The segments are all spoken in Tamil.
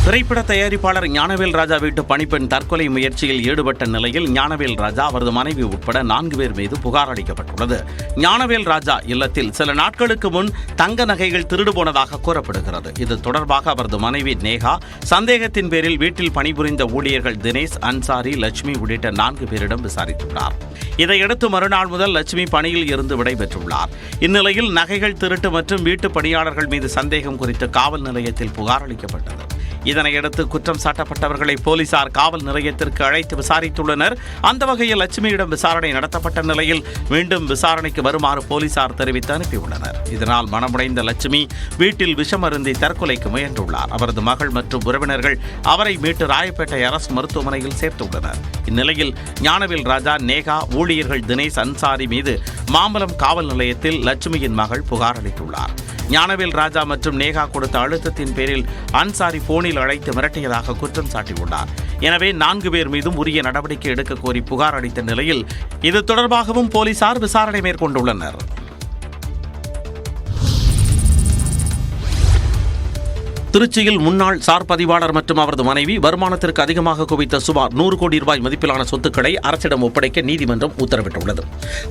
திரைப்பட தயாரிப்பாளர் ஞானவேல் ராஜா வீட்டு பணிப்பெண் தற்கொலை முயற்சியில் ஈடுபட்ட நிலையில் ஞானவேல் ராஜா அவரது மனைவி உட்பட 4 பேர் மீது புகார் அளிக்கப்பட்டுள்ளது. ஞானவேல் ராஜா இல்லத்தில் சில நாட்களுக்கு முன் தங்க நகைகள் திருடு போனதாக கூறப்படுகிறது. இது தொடர்பாக அவரது மனைவி நேகா சந்தேகத்தின் பேரில் வீட்டில் பணிபுரிந்த ஊழியர்கள் தினேஷ், அன்சாரி, லட்சுமி உள்ளிட்ட 4 பேரிடம் விசாரித்துள்ளார். இதையடுத்து மறுநாள் முதல் லட்சுமி பணியில் இருந்து விடைபெற்றுள்ளார். இந்நிலையில் நகைகள் திருட்டு மற்றும் வீட்டு பணியாளர்கள் மீது சந்தேகம் குறித்து காவல் நிலையத்தில் புகார் அளிக்கப்பட்டது. இதனையடுத்து குற்றம் சாட்டப்பட்டவர்களை போலீசார் காவல் நிலையத்திற்கு அழைத்து விசாரித்துள்ளனர். அந்த வகையில் லட்சுமியிடம் விசாரணை நடத்தப்பட்ட நிலையில் மீண்டும் விசாரணைக்கு வருமாறு போலீசார் தெரிவித்து அனுப்பியுள்ளனர். இதனால் மனமுடைந்த லட்சுமி வீட்டில் விஷம் அருந்தி தற்கொலைக்கு முயன்றுள்ளார். அவரது மகள் மற்றும் உறவினர்கள் அவரை மீட்டு ராயப்பேட்டை அரசு மருத்துவமனையில் சேர்த்துள்ளனர். இந்நிலையில் ஞானவேல் ராஜா, நேகா, ஊழியர்கள் தினேஷ், அன்சாரி மீது மாம்பலம் காவல் நிலையத்தில் லட்சுமியின் மகள் புகார் அளித்துள்ளார். ஞானவேல் ராஜா மற்றும் நேகா கொடுத்த அழுத்தத்தின் பேரில் அன்சாரி போனில் அழைத்து மிரட்டியதாக குற்றம் சாட்டியுள்ளார். எனவே 4 பேர் மீதும் உரிய நடவடிக்கை எடுக்க கோரி புகார் அளித்த நிலையில் இது தொடர்பாகவும் போலீசார் விசாரணை மேற்கொண்டுள்ளனர். திருச்சியில் முன்னாள் சார் பதிவாளர் மற்றும் அவரது மனைவி வருமானத்திற்கு அதிகமாக குவித்த சுமார் 100 கோடி ரூபாய் மதிப்பிலான சொத்துக்களை அரசிடம் ஒப்படைக்க நீதிமன்றம் உத்தரவிட்டுள்ளது.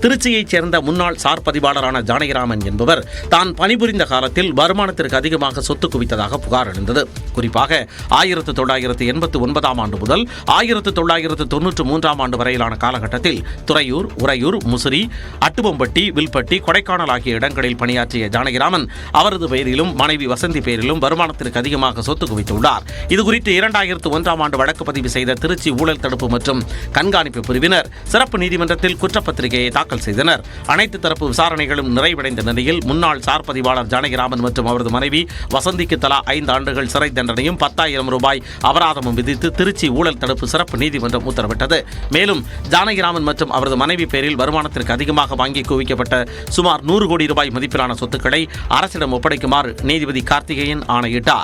திருச்சியைச் சேர்ந்த முன்னாள் சார் பதிவாளரான ஜானகிராமன் என்பவர் தான் பணிபுரிந்த காலத்தில் வருமானத்திற்கு அதிகமாக சொத்து குவித்ததாக புகார் எழுந்தது. குறிப்பாக 1989 ஆண்டு முதல் 1993 ஆண்டு வரையிலான காலகட்டத்தில் துறையூர், உறையூர், முசிறி, அட்டுவம்பட்டி, வில்பட்டி, கொடைக்கானல் ஆகிய இடங்களில் பணியாற்றிய ஜானகிராமன் அவரது பெயரிலும் மனைவி வசந்தி பெயரிலும் வருமானத்திற்கு அதிகமாக சொத்து குவித்துள்ளார். இதுகுறித்து 2001 ஆண்டு வழக்கு பதிவு செய்த திருச்சி ஊழல் தடுப்பு மற்றும் கண்காணிப்பு பிரிவினர் சிறப்பு நீதிமன்றத்தில் குற்றப்பத்திரிகையை தாக்கல் செய்தனர். அனைத்து தரப்பு விசாரணைகளும் நிறைவடைந்த நிலையில் முன்னாள் சார் பதிவாளர் ஜானகிராமன் மற்றும் அவரது மனைவி வசந்திக்கு தலா 5 ஆண்டுகள் சிறை தண்டனையும் 10,000 ரூபாய் அபராதமும் விதித்து திருச்சி ஊழல் தடுப்பு சிறப்பு நீதிமன்றம் உத்தரவிட்டது. மேலும் ஜானகிராமன் மற்றும் அவரது மனைவி பேரில் வருமானத்திற்கு அதிகமாக வாங்கி குவிக்கப்பட்ட சுமார் 100 கோடி ரூபாய் மதிப்பிலான சொத்துக்களை அரசிடம் ஒப்படைக்குமாறு நீதிபதி கார்த்திகேயன் ஆணையிட்டார்.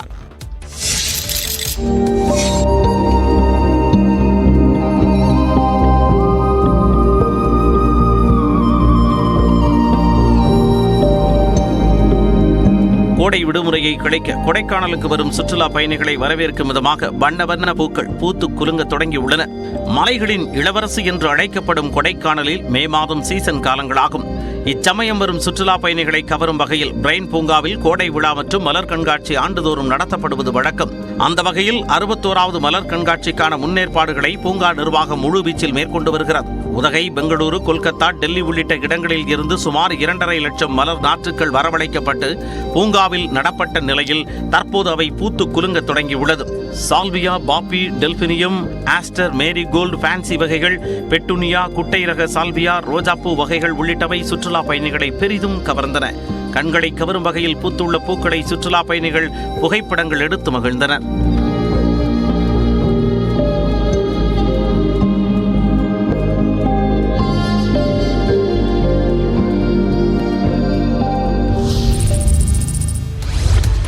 கோடை விடுமுறையை கழிக்க கொடைக்கானலுக்கு வரும் சுற்றுலா பயணிகளை வரவேற்கும் விதமாக வண்ண வண்ண பூக்கள் பூத்து குலுங்க தொடங்கியுள்ளன. மலைகளின் இளவரசி என்று அழைக்கப்படும் கொடைக்கானலில் மே மாதம் சீசன் காலங்களாகும். இச்சமயம் வரும் சுற்றுலா பயணிகளை கவரும் வகையில் பிரைன் பூங்காவில் கோடை விழா மற்றும் மலர் கண்காட்சி ஆண்டுதோறும் நடத்தப்படுவது வழக்கம். அந்த வகையில் 61வது மலர் கண்காட்சிக்கான முன்னேற்பாடுகளை பூங்கா நிர்வாகம் முழுவீச்சில் மேற்கொண்டு வருகிறது. உதகை, பெங்களூரு, கொல்கத்தா, டெல்லி உள்ளிட்ட இடங்களில் இருந்து சுமார் 2.5 லட்சம் மலர் நாற்றுக்கள் வரவழைக்கப்பட்டு பூங்காவில் நடப்பட்ட நிலையில் தற்போது அவை பூத்து குலுங்க தொடங்கியுள்ளது. சால்வியா, பாப்பி, டெல்பினியம், ஆஸ்டர், மேரி கோல்டு, ஃபேன்சி வகைகள், பெட்டுனியா, குட்டை ரக சால்வியா, ரோஜாப்பூ வகைகள் உள்ளிட்டவை சுற்றுலா பயணிகளை பெரிதும் கவர்ந்தன. கண்களை கவரும் வகையில் பூத்துள்ள பூக்களை சுற்றுலா பயணிகள் புகைப்படங்கள் எடுத்து மகிழ்ந்தனர்.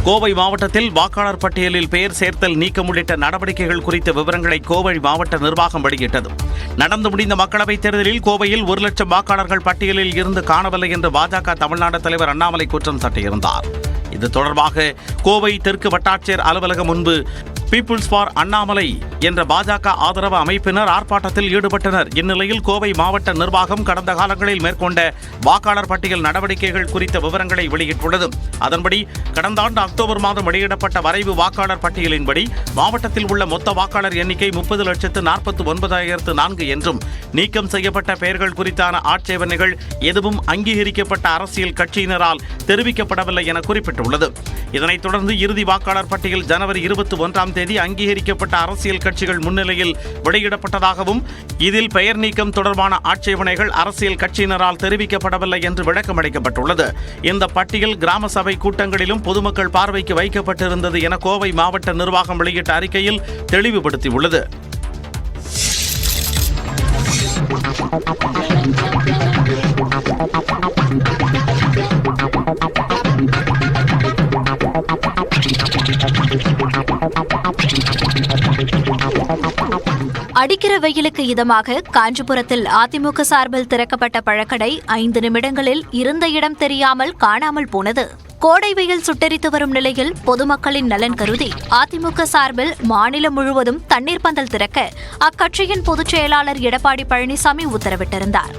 கோவை மாவட்டத்தில் வாக்காளர் பட்டியலில் பெயர் சேர்த்தல், நீக்கம் உள்ளிட்ட நடவடிக்கைகள் குறித்த விவரங்களை கோவை மாவட்ட நிர்வாகம் வெளியிட்டது. நடந்து முடிந்த மக்களவைத் தேர்தலில் கோவையில் 1 லட்சம் வாக்காளர்கள் பட்டியலில் இருந்து காணவில்லை என்று பாஜக தமிழ்நாடு தலைவர் அண்ணாமலை குற்றம் சாட்டியிருந்தார். இது தொடர்பாக கோவை தெற்கு வட்டாட்சியர் அலுவலகம் முன்பு பீப்புள்ஸ் ஃபார் அண்ணாமலை என்ற பாஜக ஆதரவு அமைப்பினர் ஆர்ப்பாட்டத்தில் ஈடுபட்டனர். இந்நிலையில் கோவை மாவட்ட நிர்வாகம் கடந்த காலங்களில் மேற்கொண்ட வாக்காளர் பட்டியல் நடவடிக்கைகள் குறித்த விவரங்களை வெளியிட்டுள்ளது. அதன்படி கடந்த ஆண்டு அக்டோபர் மாதம் வெளியிடப்பட்ட வரைவு வாக்காளர் பட்டியலின்படி மாவட்டத்தில் உள்ள மொத்த வாக்காளர் எண்ணிக்கை 30,49,004 என்றும் நீக்கம் செய்யப்பட்ட பெயர்கள் குறித்தான ஆட்சேபனைகள் எதுவும் அங்கீகரிக்கப்பட்ட அரசியல் கட்சியினரால் தெரிவிக்கப்படவில்லை என குறிப்பிட்டுள்ளது. இதனைத் தொடர்ந்து இறுதி வாக்காளர் பட்டியல் ஜனவரி 21 அங்கீகரிக்கப்பட்ட அரசியல் கட்சிகள் முன்னிலையில் வெளியிடப்பட்டதாகவும் இதில் பெயர் நீக்கம் தொடர்பான ஆட்சேபனைகள் அரசியல் கட்சியினரால் தெரிவிக்கப்படவில்லை என்று விளக்கம் அளிக்கப்பட்டுள்ளது. இந்த பட்டியல் கிராம சபை கூட்டங்களிலும் பொதுமக்கள் பார்வைக்கு வைக்கப்பட்டிருந்தது என கோவை மாவட்ட நிர்வாகம் வெளியிட்ட அறிக்கையில் தெளிவுபடுத்தியுள்ளது. அடிக்கிற வெயிலுக்கு இதமாக காஞ்சிபுரத்தில் அதிமுக சார்பில் திறக்கப்பட்ட பழக்கடை 5 நிமிடங்களில் இருந்த இடம் தெரியாமல் காணாமல் போனது. கோடை வெயில் சுட்டெரித்து வரும் நிலையில் பொதுமக்களின் நலன் கருதி அதிமுக சார்பில் மாநிலம் முழுவதும் தண்ணீர் பந்தல் திறக்க அக்கட்சியின் பொதுச் செயலாளர் எடப்பாடி பழனிசாமி உத்தரவிட்டிருந்தார்.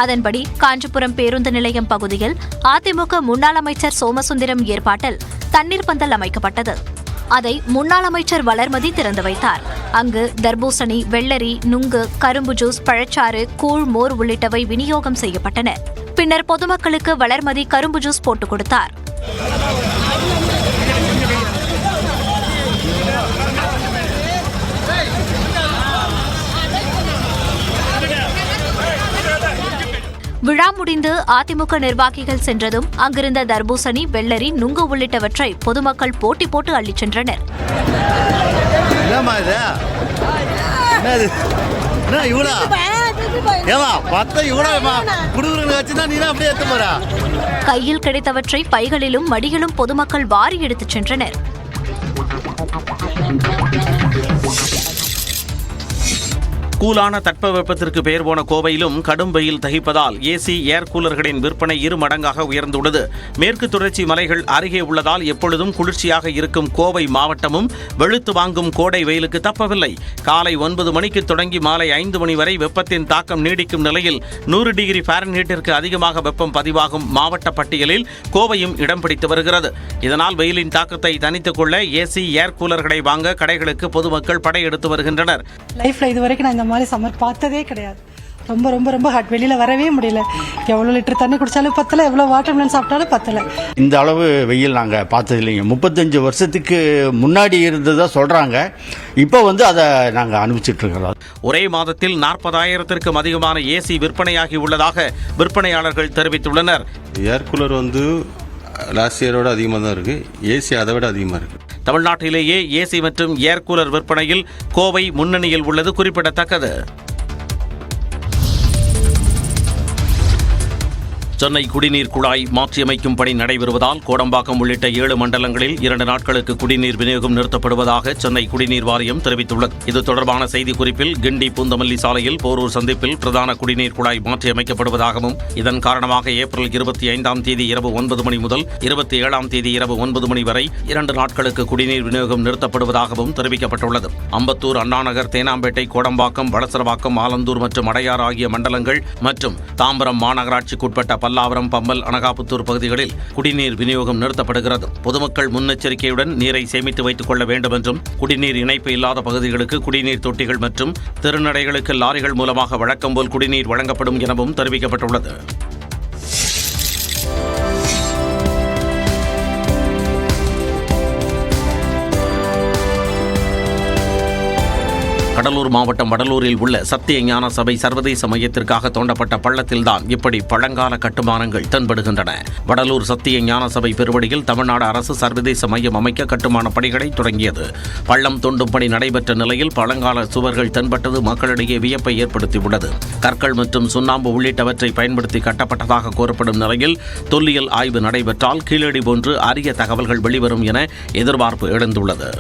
அதன்படி காஞ்சிபுரம் பேருந்து நிலையம் பகுதியில் அதிமுக முன்னாள் அமைச்சர் சோமசுந்தரம் ஏற்பாட்டில் தண்ணீர் பந்தல் அமைக்கப்பட்டது. அதை முன்னாள் அமைச்சர் வளர்மதி திறந்து வைத்தார். அங்கு தர்பூசணி, வெள்ளரி, நுங்கு, கரும்பு ஜூஸ், பழச்சாறு, கூழ், மோர் உள்ளிட்டவை விநியோகம் செய்யப்பட்டன. பின்னர் பொதுமக்களுக்கு வளர்மதி கரும்பு ஜூஸ் போட்டுக் கொடுத்தார். விழா முடிந்து அதிமுக நிர்வாகிகள் சென்றதும் அங்கிருந்த தர்பூசணி, வெள்ளரி, நுங்கு உள்ளிட்டவற்றை பொதுமக்கள் போட்டி போட்டு அள்ளிச் சென்றனர். கையில் கிடைத்தவற்றை பைகளிலும் மடியிலும் பொதுமக்கள் வாரி எடுத்துச் சென்றனர். கூலான தட்பவெப்பத்திற்கு பெயர் போன கோவையிலும் கடும் வெயில் தகிப்பதால் ஏசி ஏர் கூலர்களின் விற்பனை 2 மடங்காக உயர்ந்துள்ளது. மேற்கு தொடர்ச்சி மலைகள் அருகே உள்ளதால் எப்பொழுதும் குளிர்ச்சியாக இருக்கும் கோவை மாவட்டமும் வெளுத்து வாங்கும் கோடை வெயிலுக்கு தப்பவில்லை. காலை 9 மணிக்கு தொடங்கி மாலை 5 மணி வரை வெப்பத்தின் தாக்கம் நீடிக்கும் நிலையில் 100 டிகிரி ஃபாரன்ஹீட்டிற்கு அதிகமாக வெப்பம் பதிவாகும் மாவட்ட பட்டியலில் கோவையும் இடம் பிடித்து வருகிறது. இதனால் வெயிலின் தாக்கத்தை தணித்துக் கொள்ள ஏசி ஏர் கூலர்களை வாங்க கடைகளுக்கு பொதுமக்கள் படையெடுத்து வருகின்றனர். லைஃப்ல இதுவரைக்கும் நான் இந்த மாதிரி சம்மர் பார்த்ததே கிடையாது. ரொம்ப ரொம்ப ரொம்ப ஹாட், வெளியில வரவே முடியல. எவ்வளோ லிட்டர் தண்ணி குடிச்சாலும் பத்தல, எவ்வளோ வாட்டர் மெலன் சாப்பிட்டாலும் பத்தல. இந்த அளவு வெயில் நாங்கள் பார்த்தது இல்லைங்க. 35 வருஷத்துக்கு முன்னாடி இருந்ததா சொல்றாங்க. இப்போ அதை நாங்கள் அனுபவிச்சுட்டு இருக்கிறோம். ஒரே மாதத்தில் 40,000த்திற்கும் அதிகமான ஏசி விற்பனையாகி உள்ளதாக விற்பனையாளர்கள் தெரிவித்துள்ளனர். ஏர் கூலர் லாஸ்ட் இயரோட அதிகமாக தான் இருக்கு. ஏசி அதை விட அதிகமாக இருக்கு. தமிழ்நாட்டிலேயே ஏசி மற்றும் ஏர் கூலர் விற்பனையில் கோவை முன்னணியில் உள்ளது குறிப்பிடத்தக்கது. சென்னை குடிநீர் குழாய் மாற்றியமைக்கும் பணி நடைபெறுவதால் கோடம்பாக்கம் உள்ளிட்ட 7 மண்டலங்களில் 2 நாட்களுக்கு குடிநீர் விநியோகம் நிறுத்தப்படுவதாக சென்னை குடிநீர் வாரியம் தெரிவித்துள்ளது. இது தொடர்பான செய்திக்குறிப்பில் கிண்டி பூந்தமல்லி சாலையில் போரூர் சந்திப்பில் பிரதான குடிநீர் குழாய் மாற்றியமைக்கப்படுவதாகவும் இதன் காரணமாக ஏப்ரல் 25ஆம் தேதி இரவு 9 மணி முதல் 27ஆம் தேதி இரவு 9 மணி வரை 2 நாட்களுக்கு குடிநீர் விநியோகம் நிறுத்தப்படுவதாகவும் தெரிவிக்கப்பட்டுள்ளது. அம்பத்தூர், அண்ணாநகர், தேனாம்பேட்டை, கோடம்பாக்கம், வளசரவாக்கம், ஆலந்தூர் மற்றும் அடையார் ஆகிய மண்டலங்கள் மற்றும் தாம்பரம் மாநகராட்சிக்குட்பட்ட பல்லாவரம், பம்பல், அனகாபுத்தூர் பகுதிகளில் குடிநீர் விநியோகம் நிறுத்தப்படுகிறது. பொதுமக்கள் முன்னெச்சரிக்கையுடன் நீரை சேமித்து வைத்துக் கொள்ள வேண்டும் என்றும் குடிநீர் இணைப்பு இல்லாத பகுதிகளுக்கு குடிநீர் தொட்டிகள் மற்றும் திருநடைகளுக்கு லாரிகள் மூலமாக வழக்கம்போல் குடிநீர் வழங்கப்படும் எனவும் தெரிவிக்கப்பட்டுள்ளது. கடலூர் மாவட்டம் வடலூரில் உள்ள சத்திய ஞான சபை சர்வதேச மையத்திற்காக தோண்டப்பட்ட பள்ளத்தில்தான் இப்படி பழங்கால கட்டுமானங்கள் தென்படுகின்றன. வடலூர் சத்திய ஞான சபை பெருவடியில் தமிழ்நாடு அரசு சர்வதேச மையம் அமைக்க கட்டுமான பணிகளை தொடங்கியது. பள்ளம் தோண்டும் பணி நடைபெற்ற நிலையில் பழங்கால சுவர்கள் தென்பட்டது மக்களிடையே வியப்பை ஏற்படுத்தியுள்ளது. கற்கள் மற்றும் சுண்ணாம்பு உள்ளிட்டவற்றை பயன்படுத்தி கட்டப்பட்டதாக கூறப்படும் நிலையில் தொல்லியல் ஆய்வு நடைபெற்றால் கீழடி போன்று அரிய தகவல்கள் வெளிவரும் என எதிர்பார்ப்பு எழுந்துள்ளது.